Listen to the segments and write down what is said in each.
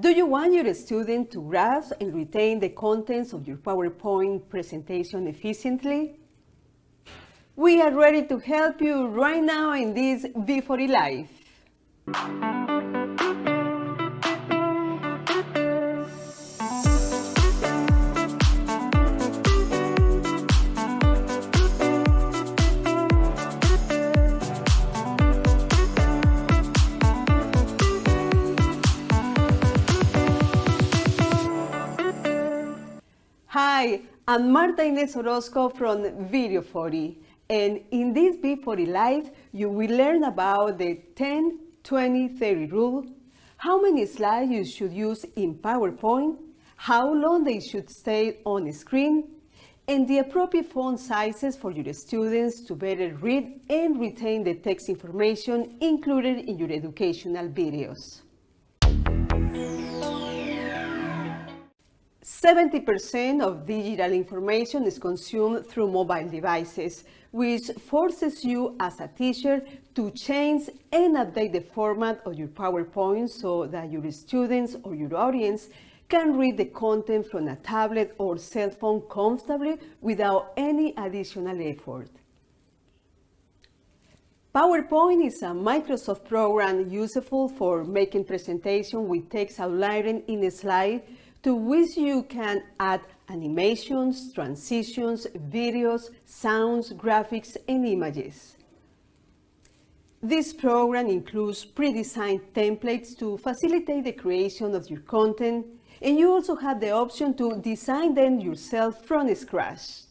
Do you want your student to grasp and retain the contents of your PowerPoint presentation efficiently? We are ready to help you right now in this V40 Live. Hi, I'm Inés Orozco from Video 40, and in this V40 Live, you will learn about the 10-20-30 rule, how many slides you should use in PowerPoint, how long they should stay on the screen, and the appropriate font sizes for your students to better read and retain the text information included in your educational videos. 70% of digital information is consumed through mobile devices, which forces you as a teacher to change and update the format of your PowerPoint so that your students or your audience can read the content from a tablet or cell phone comfortably without any additional effort. PowerPoint is a Microsoft program useful for making presentations with text outlined in a slide, to which you can add animations, transitions, videos, sounds, graphics, and images. This program includes pre-designed templates to facilitate the creation of your content, and you also have the option to design them yourself from scratch.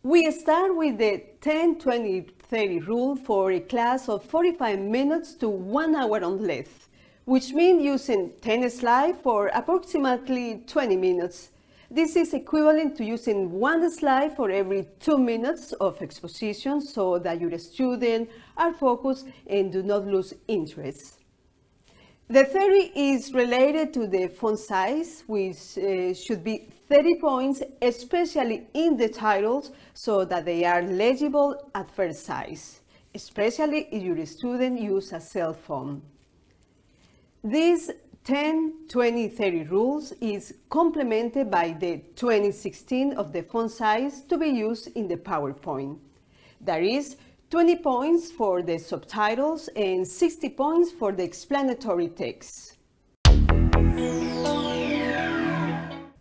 We start with the 10-20-30 rule for a class of 45 minutes to 1 hour on length, which means using 10 slides for approximately 20 minutes. This is equivalent to using 1 slide for every 2 minutes of exposition so that your students are focused and do not lose interest. The 30 is related to the font size, which should be 30 points, especially in the titles, so that they are legible at first sight, especially if your student uses a cell phone. This 10-20-30 rules is complemented by the 2016 of the font size to be used in the PowerPoint. That is 20 points for the subtitles and 60 points for the explanatory text.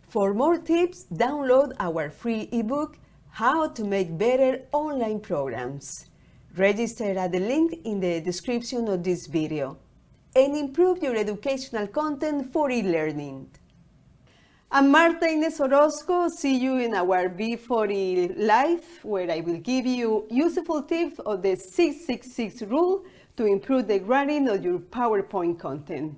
For more tips, download our free ebook, How to Make Better Online Programs. Register at the link in the description of this video and improve your educational content for e-learning. I'm Inés Orozco. See you in our V40 Live, where I will give you useful tips of the 666 rule to improve the grading of your PowerPoint content.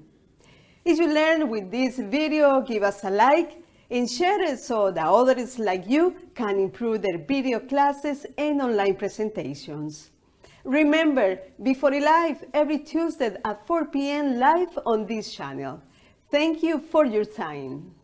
If you learned with this video, give us a like and share it so that others like you can improve their video classes and online presentations. Remember, V40 Live every Tuesday at 4 p.m. live on this channel. Thank you for your time.